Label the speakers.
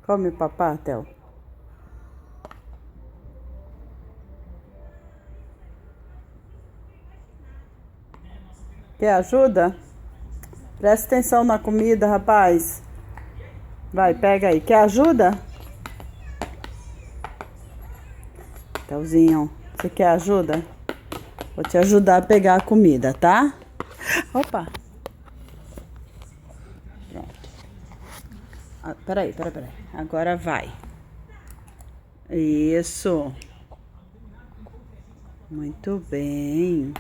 Speaker 1: Come papá, Theo. Quer ajuda? Presta atenção na comida, rapaz. Vai, pega aí. Quer ajuda? Teuzinho, você quer ajuda? Vou te ajudar a pegar a comida, tá? Opa! Pronto. Ah, peraí. Agora vai. Isso. Muito bem.